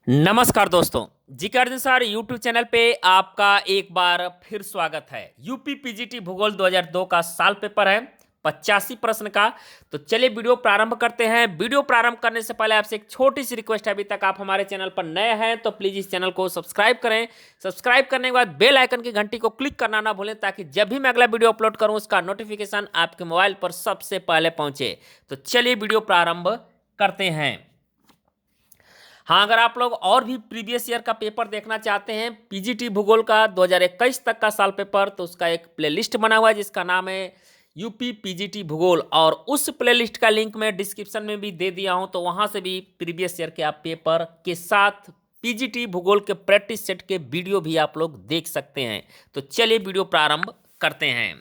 नमस्कार दोस्तों, जी के अर्जुन सर यूट्यूब चैनल पे आपका एक बार फिर स्वागत है। यूपी पीजीटी भूगोल 2002 का साल पेपर है 85 प्रश्न का। तो चलिए वीडियो प्रारंभ करते हैं। वीडियो प्रारंभ करने से पहले आपसे एक छोटी सी रिक्वेस्ट है, अभी तक आप हमारे चैनल पर नए हैं तो प्लीज इस चैनल को सब्सक्राइब करें। सब्सक्राइब करने के बाद बेल आइकन की घंटी को क्लिक करना ना भूलें, ताकि जब भी मैं अगला वीडियो अपलोड करूं उसका नोटिफिकेशन आपके मोबाइल पर सबसे पहले पहुंचे। तो चलिए वीडियो प्रारंभ करते हैं। हाँ, अगर आप लोग और भी प्रीवियस ईयर का पेपर देखना चाहते हैं, पीजीटी भूगोल का 2021 तक का साल पेपर, तो उसका एक प्लेलिस्ट बना हुआ है जिसका नाम है यूपी पीजीटी भूगोल, और उस प्लेलिस्ट का लिंक मैं डिस्क्रिप्शन में भी दे दिया हूं। तो वहां से भी प्रीवियस ईयर के आप पेपर के साथ पीजीटी भूगोल के प्रैक्टिस सेट के वीडियो भी आप लोग देख सकते हैं। तो चलिए वीडियो प्रारंभ करते हैं।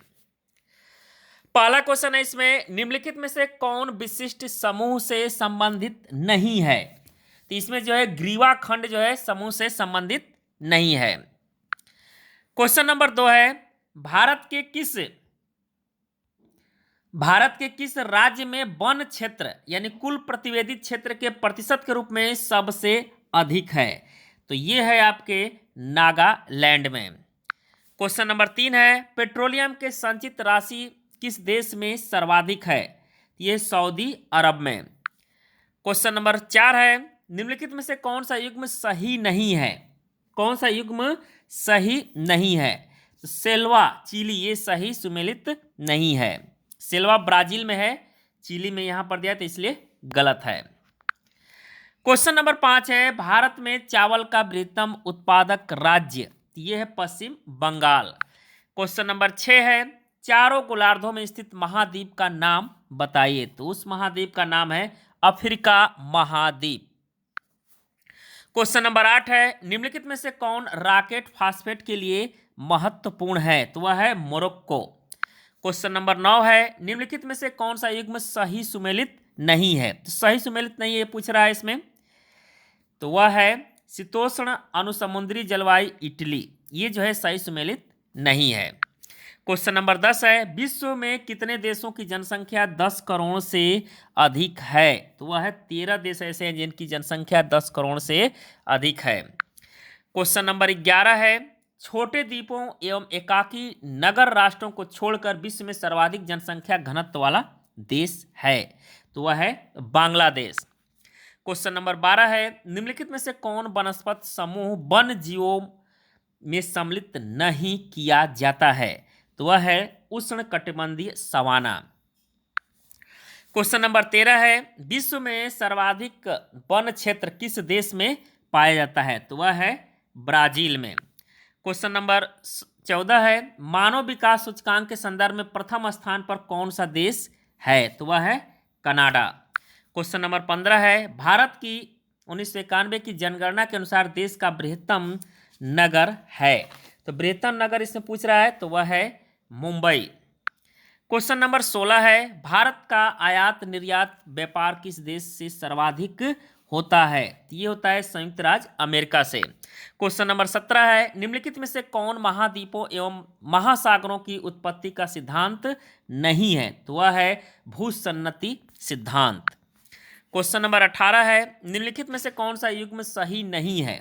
पहला क्वेश्चन है इसमें, निम्नलिखित में से कौन विशिष्ट समूह से संबंधित नहीं है? तो इसमें जो है ग्रीवा खंड जो है समूह से संबंधित नहीं है। क्वेश्चन नंबर 2 है, भारत के किस राज्य में वन क्षेत्र यानी कुल प्रतिवेदित क्षेत्र के प्रतिशत के रूप में सबसे अधिक है? तो ये है आपके नागालैंड में। क्वेश्चन नंबर 3 है, पेट्रोलियम के संचित राशि किस देश में सर्वाधिक है? ये सऊदी अरब में। क्वेश्चन नंबर 4 है, निम्नलिखित में से कौन सा युग्म सही नहीं है? कौन सा युग्म सही नहीं है? तो सेल्वा चिली, ये सही सुमेलित नहीं है। सेल्वा ब्राजील में है, चिली में यहां पर दिया तो इसलिए गलत है। क्वेश्चन नंबर 5 है, भारत में चावल का बृहत्तम उत्पादक राज्य, ये है पश्चिम बंगाल। क्वेश्चन नंबर 6 है, चारों गोलार्धों में स्थित महाद्वीप का नाम बताइए। तो उस महाद्वीप का नाम है अफ्रीका महाद्वीप। क्वेश्चन नंबर 8 है, निम्नलिखित में से कौन रॉकेट फास्फेट के लिए महत्वपूर्ण है? तो वह है मोरक्को। क्वेश्चन नंबर 9 है, निम्नलिखित में से कौन सा युग्म सही सुमेलित नहीं है? तो सही सुमेलित नहीं है पूछ रहा है इसमें, तो वह है शीतोष्ण अनुसमुद्री जलवायु इटली, ये जो है सही सुमेलित नहीं है। क्वेश्चन नंबर 10 है, विश्व में कितने देशों की जनसंख्या 10 करोड़ से अधिक है? तो वह है 13 देश ऐसे हैं जिनकी जनसंख्या 10 करोड़ से अधिक है। क्वेश्चन नंबर 11 है, छोटे द्वीपों एवं एकाकी नगर राष्ट्रों को छोड़कर विश्व में सर्वाधिक जनसंख्या घनत्व वाला देश है? तो वह है बांग्लादेश। क्वेश्चन नंबर 12 है, निम्नलिखित में से कौन वनस्पत समूह वन जीवों में सम्मिलित नहीं किया जाता है? तो वह है उष्णकटिबंधीय सवाना। क्वेश्चन नंबर 13 है, विश्व में सर्वाधिक वन क्षेत्र किस देश में पाया जाता है? तो वह है ब्राजील में। क्वेश्चन नंबर 14 है, मानव विकास सूचकांक के संदर्भ में प्रथम स्थान पर कौन सा देश है? तो वह है कनाडा। क्वेश्चन नंबर 15 है, भारत की 1991 की जनगणना के अनुसार देश का बृहत्तम नगर है? तो बृहत्तम नगर इसमें पूछ रहा है, तो वह है मुंबई। क्वेश्चन नंबर 16 है, भारत का आयात निर्यात व्यापार किस देश से सर्वाधिक होता है? तो ये होता है संयुक्त राज्य अमेरिका से। क्वेश्चन नंबर 17 है, निम्नलिखित में से कौन महाद्वीपों एवं महासागरों की उत्पत्ति का सिद्धांत नहीं है? तो वह है भूसन्नति सिद्धांत। क्वेश्चन नंबर 18 है, निम्नलिखित में से कौन सा युग्म सही नहीं है?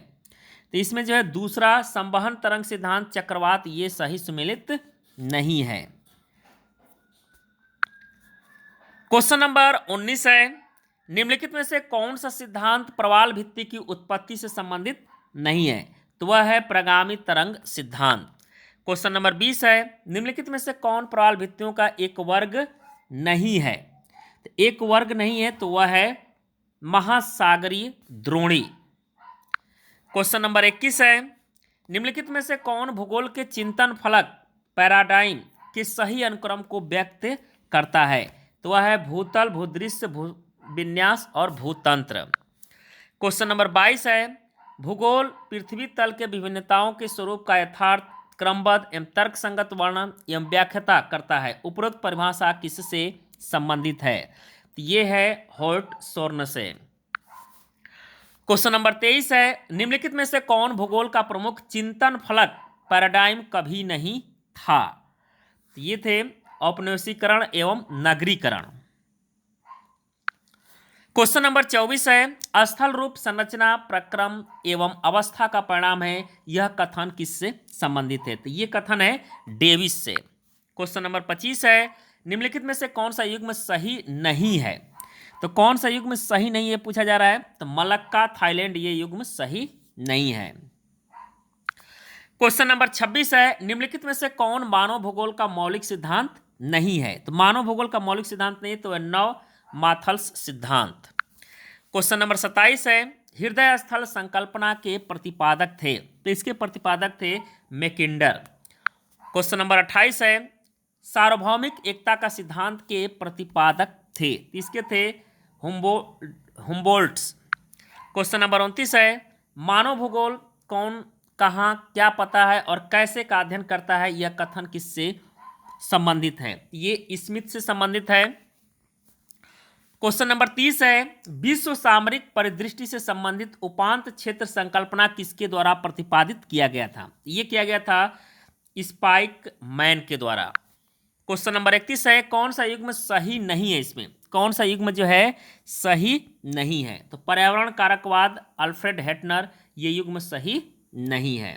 तो इसमें जो है दूसरा संवहन तरंग सिद्धांत चक्रवात, ये सही सुमेलित नहीं है। क्वेश्चन नंबर 19 है, निम्नलिखित में से कौन सा सिद्धांत प्रवाल भित्ति की उत्पत्ति से संबंधित नहीं है? तो वह है प्रगामी तरंग सिद्धांत। क्वेश्चन नंबर 20 है, निम्नलिखित में से कौन प्रवाल भित्तियों का एक वर्ग नहीं है? तो एक वर्ग नहीं है, तो वह है महासागरीय द्रोणी। क्वेश्चन नंबर 21 है, निम्नलिखित में से कौन भूगोल के चिंतन फलक पैराडाइम के सही अनुक्रम को व्यक्त करता है? तो वह है भूतल, भूदृश्य, विन्यास और भूतंत्र। क्वेश्चन नंबर 22 है, भूगोल पृथ्वी तल के विभिन्नताओं के स्वरूप का यथार्थ क्रमबद्ध एवं तर्कसंगत वर्णन एवं व्याख्या करता है। उपरोक्त परिभाषा किससे संबंधित है? तो ये है हॉर्ट सोर्न से। क्वेश्चन नंबर 23 है, निम्नलिखित में से कौन भूगोल का प्रमुख चिंतन फलक पैराडाइम कभी नहीं था? तो ये थे औपनिवेशीकरण एवं नगरीकरण। क्वेश्चन नंबर 24 है, स्थल रूप संरचना प्रक्रम एवं अवस्था का परिणाम है, यह कथन किससे संबंधित है? तो ये कथन है डेविस से। क्वेश्चन नंबर 25 है, निम्नलिखित में से कौन सा युग्म सही नहीं है? तो कौन सा युग्म सही नहीं है पूछा जा रहा है, तो मलक्का थाईलैंड ये युग्म सही नहीं है। क्वेश्चन नंबर 26 है, निम्नलिखित में से कौन मानव भूगोल का मौलिक सिद्धांत नहीं है? तो मानव भूगोल का मौलिक सिद्धांत नहीं तो नौ माथल्स सिद्धांत। क्वेश्चन नंबर 27 है, हृदय स्थल संकल्पना के प्रतिपादक थे, तो इसके प्रतिपादक थे मैकिंडर। क्वेश्चन नंबर 28 है, सार्वभौमिक एकता का सिद्धांत के प्रतिपादक थे, इसके थे हुम्बोल्ट्स। क्वेश्चन नंबर 29 है, मानव भूगोल कौन, कहाँ, क्या पता है और कैसे का अध्ययन करता है, यह कथन किससे संबंधित है? ये स्मिथ से संबंधित है। क्वेश्चन नंबर 30 है, विश्व सामरिक परिदृष्टि से संबंधित उपांत क्षेत्र संकल्पना किसके द्वारा प्रतिपादित किया गया था? ये किया गया था स्पाइक मैन के द्वारा। क्वेश्चन नंबर 31 है, कौन सा युग्म सही नहीं है? इसमें कौन सा युग्म जो है सही नहीं है? तो पर्यावरण कारकवाद अल्फ्रेड हेटनर, ये युग्म सही नहीं है।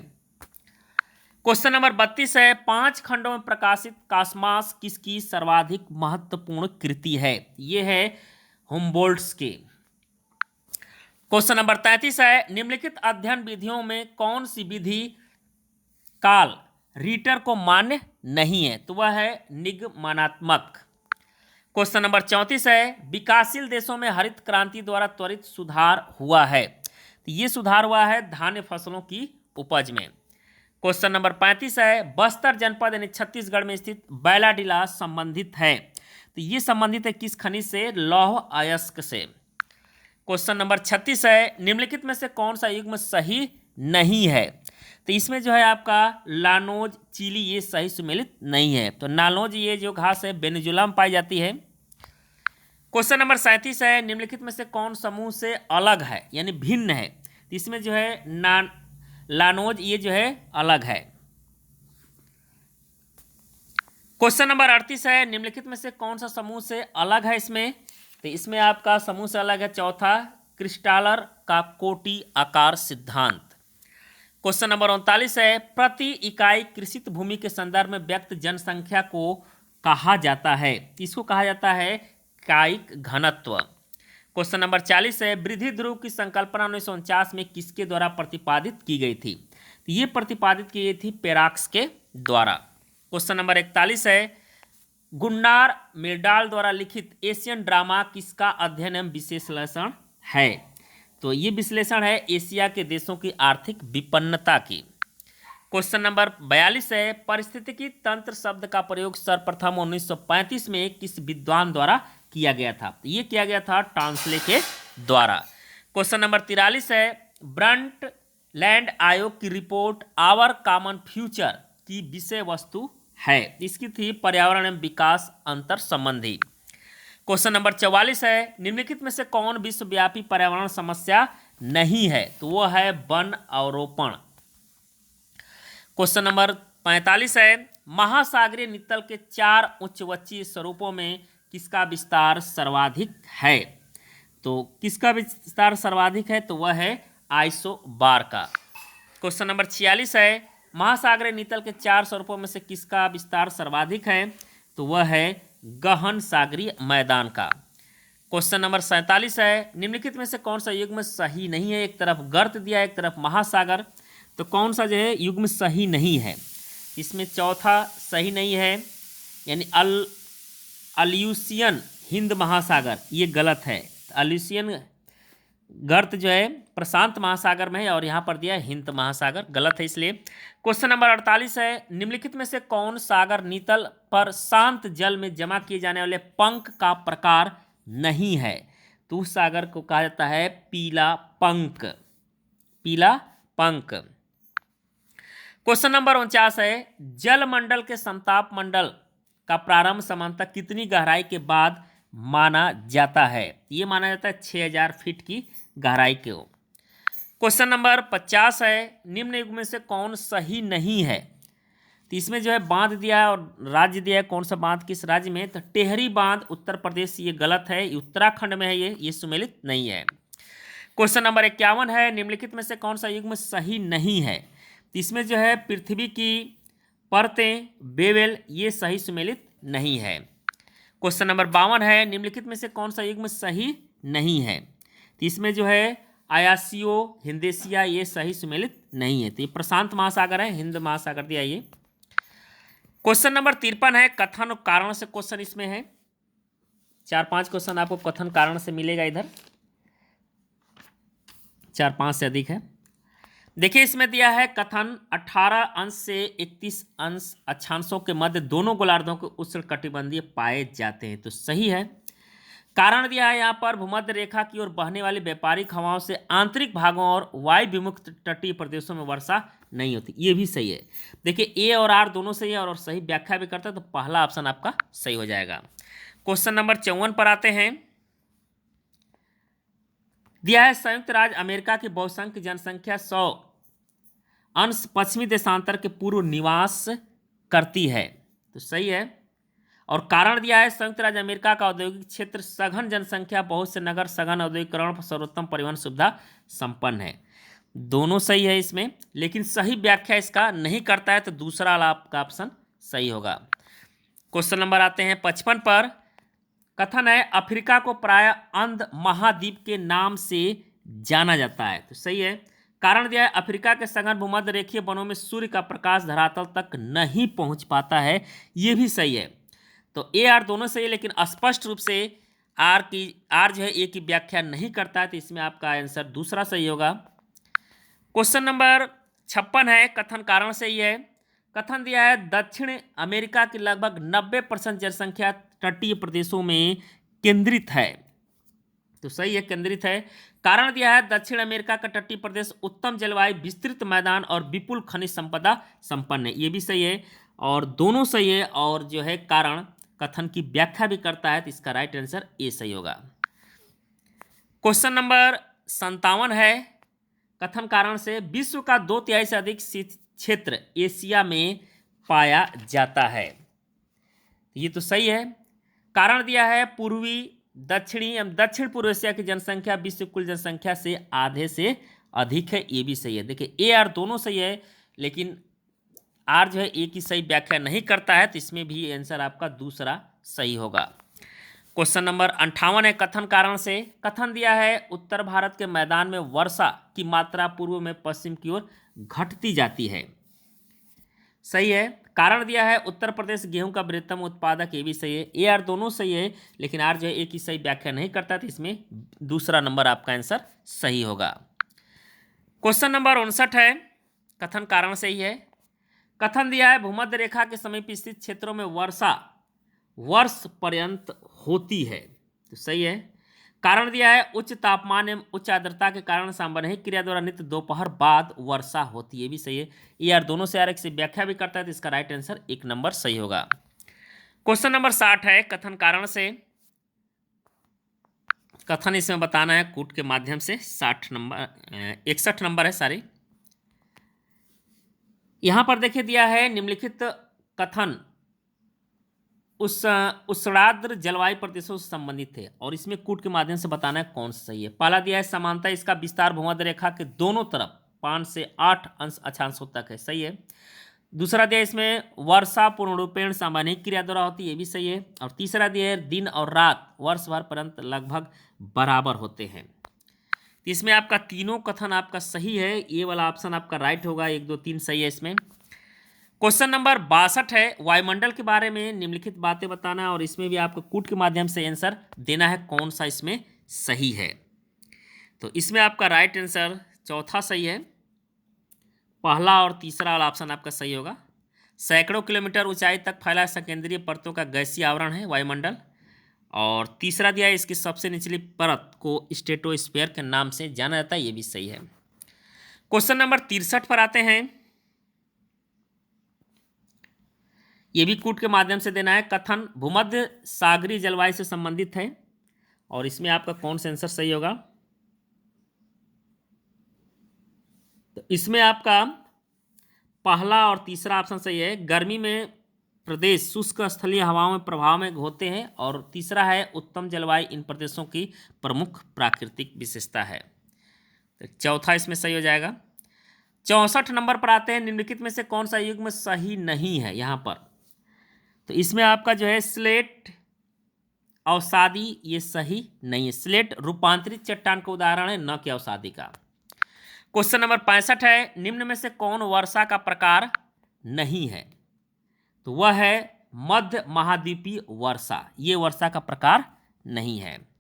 क्वेश्चन नंबर 32 है, 5 खंडों में प्रकाशित कास्मास किसकी सर्वाधिक महत्वपूर्ण कृति है? ये है हुम्बोल्ट्स के। क्वेश्चन नंबर 33 है, निम्नलिखित अध्ययन विधियों में कौन सी विधि काल रीटर को मान्य नहीं है? तो वह है निगमनात्मक। क्वेश्चन नंबर 34 है, विकासशील देशों में हरित क्रांति द्वारा त्वरित सुधार हुआ है, तो ये सुधार हुआ है धान्य फसलों की उपज में। क्वेश्चन नंबर 35 है, बस्तर जनपद यानी छत्तीसगढ़ में स्थित बैलाडीला संबंधित है, तो ये संबंधित है किस खनिज से? लौह अयस्क से। क्वेश्चन नंबर 36 है, निम्नलिखित में से कौन सा युग्म सही नहीं है? तो इसमें जो है आपका लानोज चीली ये सही सुमेलित नहीं है, तो नानोज ये जो घास है वेनेजुला में पाई जाती है। क्वेश्चन नंबर 37 है, निम्नलिखित में से कौन समूह से अलग है यानी भिन्न है? तो इसमें जो है लानोज ये जो है अलग है। क्वेश्चन नंबर 38 है, निम्नलिखित में से कौन सा समूह से अलग है? इसमें तो इसमें आपका समूह से अलग है चौथा क्रिस्टालर का कोटि आकार सिद्धांत। क्वेश्चन नंबर 39 है, प्रति इकाई कृषित भूमि के संदर्भ में व्यक्त जनसंख्या को कहा जाता है? इसको कहा जाता है कायिक घनत्व। क्वेश्चन नंबर 40 है, वृद्धि ध्रुव की संकल्पना 1949 में किसके द्वारा प्रतिपादित की गई थी? तो ये प्रतिपादित की गई थी पेराक्स के द्वारा। क्वेश्चन नंबर 41 है, गुन्नार मिर्डाल द्वारा लिखित एशियन ड्रामा किसका अध्ययन एवं विश्लेषण है? तो ये विश्लेषण है एशिया के देशों की आर्थिक विपन्नता की। क्वेश्चन नंबर 42 है, पारिस्थितिकी तंत्र शब्द का प्रयोग सर्वप्रथम 1935 में किस विद्वान द्वारा किया गया था? तो ये किया गया था टांसले के द्वारा। क्वेश्चन नंबर 43 है, ब्रंट लैंड आयोग की रिपोर्ट आवर कॉमन फ्यूचर की विषय वस्तु है, इसकी थी पर्यावरण एवं विकास अंतर संबंधी। क्वेश्चन नंबर 44 है, निम्नलिखित में से कौन विश्वव्यापी पर्यावरण समस्या नहीं है? तो वो है वन अवरोपण। क्वेश्चन नंबर 45 है, महासागरीय नितल के 4 उच्चवच्चीय स्वरूपों में किसका विस्तार सर्वाधिक है? तो किसका विस्तार सर्वाधिक है? तो वह है आइसोबार का। क्वेश्चन नंबर 46 है, महासागरीय नितल के 4 स्वरूपों में से किसका विस्तार सर्वाधिक है? तो वह है गहन सागरीय मैदान का। क्वेश्चन नंबर 47 है, निम्नलिखित में से कौन सा युग्म सही नहीं है? एक तरफ गर्त दिया एक तरफ महासागर, तो कौन सा जो है युग्म सही नहीं है? इसमें चौथा सही नहीं है यानी अल्यूसियन हिंद महासागर, ये गलत है। अल्यूसियन गर्त जो है प्रशांत महासागर में है और यहाँ पर दिया हिंद महासागर, गलत है इसलिए। क्वेश्चन नंबर 48 है, निम्नलिखित में से कौन सागर नीतल पर शांत जल में जमा किए जाने वाले पंख का प्रकार नहीं है? तो उस सागर को कहा जाता है पीला पंख, पीला पंख। क्वेश्चन नंबर 49 है, जलमंडल के समताप मंडल का प्रारंभ सामान्यतः कितनी गहराई के बाद माना जाता है? ये माना जाता है 6000 फीट की गहराई के। क्वेश्चन नंबर 50 है, निम्न युग में से कौन सही नहीं है? तो इसमें जो है बांध दिया है और राज्य दिया है, कौन सा बांध किस राज्य में, तो टेहरी बांध उत्तर प्रदेश, ये गलत है, ये उत्तराखंड में है, ये सुमेलित नहीं है। क्वेश्चन नंबर 51 है, निम्नलिखित में से कौन सा युग्म सही नहीं है, तो इसमें जो है पृथ्वी की परतें, बेवेल, ये सही सुमेलित नहीं है। क्वेश्चन नंबर 52 है, निम्नलिखित में से कौन सा युग्म सही नहीं है, तो इसमें जो है आयासियो, हिंदेसिया, ये सही सुमेलित नहीं है, तो ये प्रशांत महासागर है, हिंद महासागर दिया ये। क्वेश्चन नंबर 53 है, कथन और कारण से क्वेश्चन इसमें है, 4-5 क्वेश्चन आपको कथन कारण से मिलेगा इधर, 4-5 से अधिक है। देखिए इसमें दिया है कथन 18 अंश से 31 अंश अक्षांशों के मध्य दोनों गोलार्धों के उष्णकटिबंधीय पाए जाते हैं, तो सही है। कारण दिया है यहाँ पर भूमध्य रेखा की ओर बहने वाली व्यापारिक हवाओं से आंतरिक भागों और वायु विमुक्त तटीय प्रदेशों में वर्षा नहीं होती, ये भी सही है। देखिए ए और आर दोनों सही है और सही व्याख्या भी करता है, तो पहला ऑप्शन आपका सही हो जाएगा। क्वेश्चन नंबर 54 पर आते हैं। दिया है संयुक्त राज्य अमेरिका की बहुसंख्यक जनसंख्या 100 अंश पश्चिमी देशांतर के पूर्व निवास करती है, तो सही है। और कारण दिया है संयुक्त राज्य अमेरिका का औद्योगिक क्षेत्र सघन जनसंख्या, बहुत से नगर, सघन औद्योगिकरण, सर्वोत्तम परिवहन सुविधा संपन्न है, दोनों सही है इसमें, लेकिन सही व्याख्या इसका नहीं करता है, तो दूसरा आपका ऑप्शन सही होगा। क्वेश्चन नंबर आते हैं 55 पर। कथन है अफ्रीका को प्रायः अंध महाद्वीप के नाम से जाना जाता है, तो सही है। कारण दिया है अफ्रीका के सघन भूमध्य रेखीय वनों में सूर्य का प्रकाश धरातल तक नहीं पहुंच पाता है, ये भी सही है। तो ए आर दोनों सही है, लेकिन स्पष्ट रूप से आर जो है ए की व्याख्या नहीं करता है, तो इसमें आपका आंसर दूसरा सही होगा। क्वेश्चन नंबर 56 है, कथन कारण से ही है। कथन दिया है दक्षिण अमेरिका की लगभग 90% जनसंख्या तटीय प्रदेशों में केंद्रित है, तो सही है, केंद्रित है। कारण दिया है दक्षिण अमेरिका का तटीय प्रदेश उत्तम जलवायु, विस्तृत मैदान और विपुल खनिज संपदा संपन्न है, ये भी सही है और दोनों सही है। और जो है कारण कथन की व्याख्या भी करता है, तो इसका राइट आंसर ए सही होगा। क्वेश्चन नंबर 57 है, कथन कारण से विश्व का 2/3 से अधिक क्षेत्र एशिया में पाया जाता है, ये तो सही है। कारण दिया है पूर्वी दक्षिणी एवं दक्षिण पूर्व एशिया की जनसंख्या विश्व कुल जनसंख्या से आधे से अधिक है, ये भी सही है। देखिए ए आर दोनों सही है, लेकिन आर जो है ए की सही व्याख्या नहीं करता है, तो इसमें भी आंसर आपका दूसरा सही होगा। क्वेश्चन नंबर 58 है, कथन कारण से। कथन दिया है उत्तर भारत के मैदान में वर्षा की मात्रा पूर्व में पश्चिम की ओर घटती जाती है, सही है। कारण दिया है उत्तर प्रदेश गेहूं का बृहत्तम उत्पादक, ये भी सही है। ए आर दोनों सही है, लेकिन आर जो है ए की सही व्याख्या नहीं करता, तो इसमें दूसरा नंबर आपका आंसर सही होगा। क्वेश्चन नंबर 59 है, कथन कारण से ही है। कथन दिया है भूमध्य रेखा के समीप स्थित क्षेत्रों में वर्षा वर्ष पर्यंत होती है, तो सही है। कारण दिया है उच्च तापमान एवं उच्च आर्द्रता के कारण सामूहिक क्रिया द्वारा नित्य दोपहर बाद वर्षा होती है, ये भी सही है। ये यार दोनों से यार एक से व्याख्या भी करता है, तो इसका राइट आंसर 1 नंबर सही होगा। क्वेश्चन नंबर 60 है, कथन कारण से। कथन इसमें बताना है कूट के माध्यम से। 61 नंबर है सारी। यहां पर देखिए दिया है निम्नलिखित कथन उष्णार्द्र जलवायु प्रदेशों से संबंधित है, और इसमें कूट के माध्यम से बताना है कौन सा सही है। पहला दिया है समानता इसका विस्तार भूमध्य रेखा के दोनों तरफ 5 से 8 अंश अक्षांशों तक है, सही है। दूसरा दिया इसमें वर्षा पूर्ण रूपेण सामान्यिक क्रिया द्वारा होती है, ये भी सही है। और तीसरा दिया है दिन और रात वर्ष भर पर्यंत लगभग बराबर होते हैं, तो इसमें आपका तीनों कथन आपका सही है। ये वाला ऑप्शन आपका राइट होगा, 1 2 3 सही है इसमें। क्वेश्चन नंबर 62 है, वायुमंडल के बारे में निम्नलिखित बातें बताना है, और इसमें भी आपको कूट के माध्यम से आंसर देना है कौन सा इसमें सही है। तो इसमें आपका राइट आंसर चौथा सही है, पहला और तीसरा वाला ऑप्शन आपका सही होगा। सैकड़ों किलोमीटर ऊंचाई तक फैला सकेंद्रीय परतों का गैसीय आवरण है वायुमंडल। और तीसरा दिया है इसकी सबसे निचली परत को स्ट्रेटोस्फीयर के नाम से जाना जाता है, ये भी सही है। क्वेश्चन नंबर 63 पर आते हैं, ये भी कूट के माध्यम से देना है। कथन भूमध्य सागरीय जलवायु से संबंधित है, और इसमें आपका कौन सा आंसर सही होगा। तो इसमें आपका पहला और तीसरा ऑप्शन सही है। गर्मी में प्रदेश शुष्क स्थलीय हवाओं में प्रभाव में होते हैं, और तीसरा है उत्तम जलवायु इन प्रदेशों की प्रमुख प्राकृतिक विशेषता है। तो चौथा इसमें सही हो जाएगा। 64 नंबर पर आते हैं, निम्नलिखित में से कौन सा युग्म सही नहीं है यहाँ पर। तो इसमें आपका जो है स्लेट अवसादी, ये सही नहीं है। स्लेट रूपांतरित चट्टान का उदाहरण है, न कि अवसादी का। क्वेश्चन नंबर 65 है, निम्न में से कौन वर्षा का प्रकार नहीं है। तो वह है मध्य महाद्वीपीय वर्षा, ये वर्षा का प्रकार नहीं है।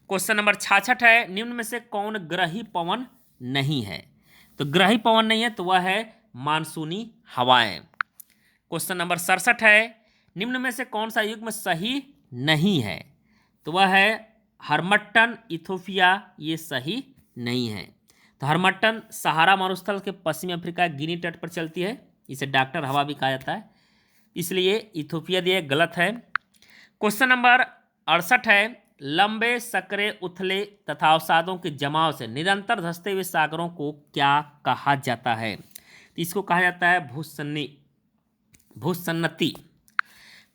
क्वेश्चन नंबर 66 है, निम्न में से कौन ग्रही पवन नहीं है। तो ग्रही पवन नहीं है, तो वह है मानसूनी हवाएं। क्वेश्चन नंबर 67 है, निम्न में से कौन सा युग्म सही नहीं है। तो वह है हरमट्टन इथोपिया, ये सही नहीं है। तो हरमट्टन सहारा मरुस्थल के पश्चिमी अफ्रीका गिनी तट पर चलती है, इसे डॉक्टर हवा भी कहा जाता है, इसलिए इथोपिया दिया गलत है। क्वेश्चन नंबर 68 है, लंबे सकरे उथले तथा अवसादों के जमाव से निरंतर धंसते हुए सागरों को क्या कहा जाता है। तो इसको कहा जाता है भूसन्नति।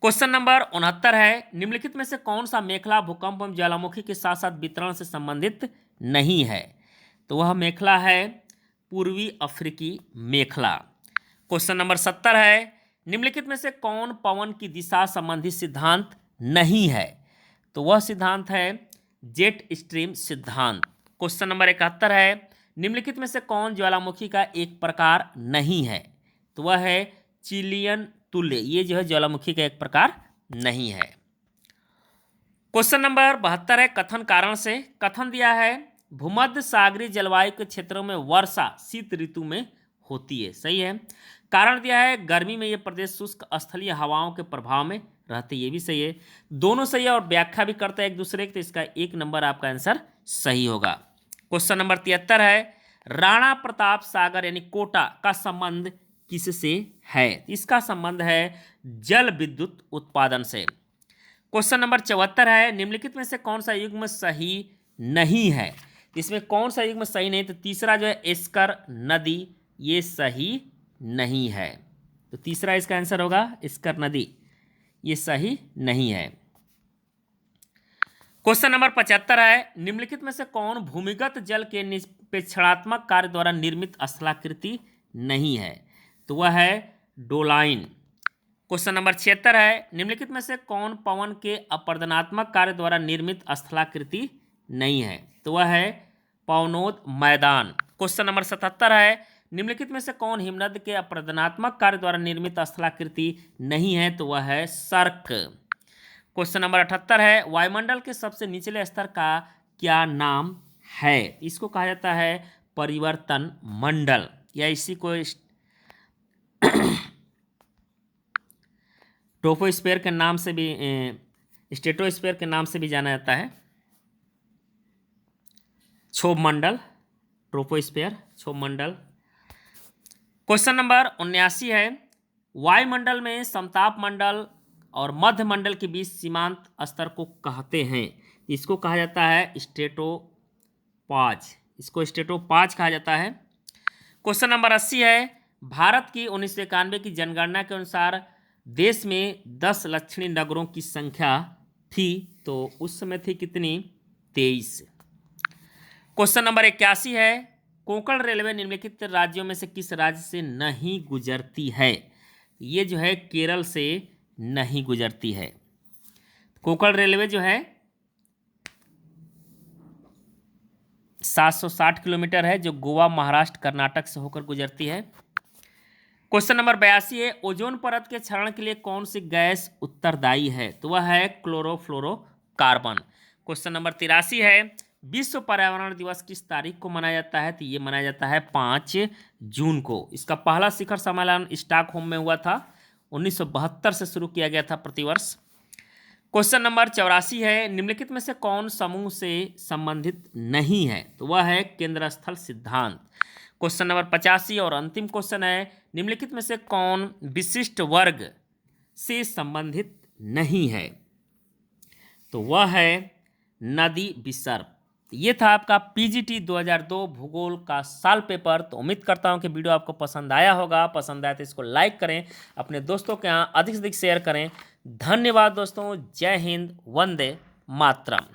क्वेश्चन नंबर 69 है, निम्नलिखित में से कौन सा मेखला भूकंप एवं ज्वालामुखी के साथ साथ वितरण से संबंधित नहीं है। तो वह मेखला है पूर्वी अफ्रीकी मेखला। क्वेश्चन नंबर 70 है, निम्नलिखित में से कौन पवन की दिशा संबंधी सिद्धांत नहीं है। तो वह सिद्धांत है जेट स्ट्रीम सिद्धांत। क्वेश्चन नंबर 71 है, निम्नलिखित में से कौन ज्वालामुखी का एक प्रकार नहीं है। तो वह है चिलियन तुल्य, ये जो है ज्वालामुखी का एक प्रकार नहीं है। क्वेश्चन नंबर 72 है, कथन कारण से। कथन दिया है भूमध्य सागरीय जलवायु के क्षेत्रों में वर्षा शीत ऋतु में होती है, सही है। कारण दिया है गर्मी में ये प्रदेश शुष्क स्थलीय हवाओं के प्रभाव में रहते, ये भी सही है। दोनों सही है और व्याख्या भी करते हैं एक दूसरे की, तो इसका 1 नंबर आपका आंसर सही होगा। क्वेश्चन नंबर 73 है, राणा प्रताप सागर यानी कोटा का संबंध किससे है। इसका संबंध है जल विद्युत उत्पादन से। क्वेश्चन नंबर 74 है, निम्नलिखित में से कौन सा युग्म सही नहीं है। इसमें कौन सा युग्म सही नहीं, तो तीसरा जो है एस्कर नदी, ये सही नहीं है। तो तीसरा इसका आंसर होगा एस्कर नदी, ये सही नहीं है। क्वेश्चन नंबर 75 है, निम्नलिखित में से कौन भूमिगत जल के निष्पेक्षणात्मक कार्य द्वारा निर्मित स्थलाकृति नहीं है। तो वह है डोलाइन। क्वेश्चन नंबर 76 है, निम्नलिखित में से कौन पवन के अपरदनात्मक कार्य द्वारा निर्मित स्थलाकृति नहीं है। तो वह है पवनोद मैदान। क्वेश्चन नंबर 77 है, निम्नलिखित में से कौन हिमनद के अपरदनात्मक कार्य द्वारा निर्मित स्थलाकृति नहीं है। तो वह है सर्क। क्वेश्चन नंबर 78 है, वायुमंडल के सबसे निचले स्तर का क्या नाम है। इसको कहा जाता है परिवर्तन मंडल, या इसी को ट्रोपोस्फीयर के नाम से भी, स्ट्रेटोस्फीयर के नाम से भी जाना जाता है। क्षोभ मंडल, ट्रोपोस्फीयर, क्षोभ मंडल। क्वेश्चन नंबर 79 है, वायुमंडल में समताप मंडल और मध्य मंडल के बीच सीमांत स्तर को कहते हैं। इसको कहा जाता है स्ट्रेटोपाज, इसको स्ट्रेटोपाज कहा जाता है। क्वेश्चन नंबर 80 है, भारत की 1991 की जनगणना के अनुसार देश में 10 लक्षणी नगरों की संख्या थी, तो उस समय थी कितनी, 23। क्वेश्चन नंबर 81 है, कोंकण रेलवे निम्नलिखित राज्यों में से किस राज्य से नहीं गुजरती है। ये जो है केरल से नहीं गुजरती है। कोंकण रेलवे जो है 760 किलोमीटर है, जो गोवा, महाराष्ट्र, कर्नाटक से होकर गुजरती है। क्वेश्चन नंबर 82 है, ओजोन परत के क्षरण के लिए कौन सी गैस उत्तरदायी है। तो वह है क्लोरोफ्लोरोकार्बन। क्वेश्चन नंबर 83 है, विश्व पर्यावरण दिवस किस तारीख को मनाया जाता है। तो ये मनाया जाता है 5 जून को। इसका पहला शिखर सम्मेलन स्टॉकहोम में हुआ था, 1972 से शुरू किया गया था प्रतिवर्ष। क्वेश्चन नंबर 84 है, निम्नलिखित में से कौन समूह से संबंधित नहीं है। तो वह है केंद्र स्थल सिद्धांत। क्वेश्चन नंबर 85 और अंतिम क्वेश्चन है, निम्नलिखित में से कौन विशिष्ट वर्ग से संबंधित नहीं है। तो वह है नदी विसर्प। ये था आपका पीजीटी 2002 भूगोल का साल पेपर। तो उम्मीद करता हूँ कि वीडियो आपको पसंद आया होगा। पसंद आया तो इसको लाइक करें, अपने दोस्तों के यहाँ अधिक से अधिक शेयर करें। धन्यवाद दोस्तों। जय हिंद, वंदे मातरम।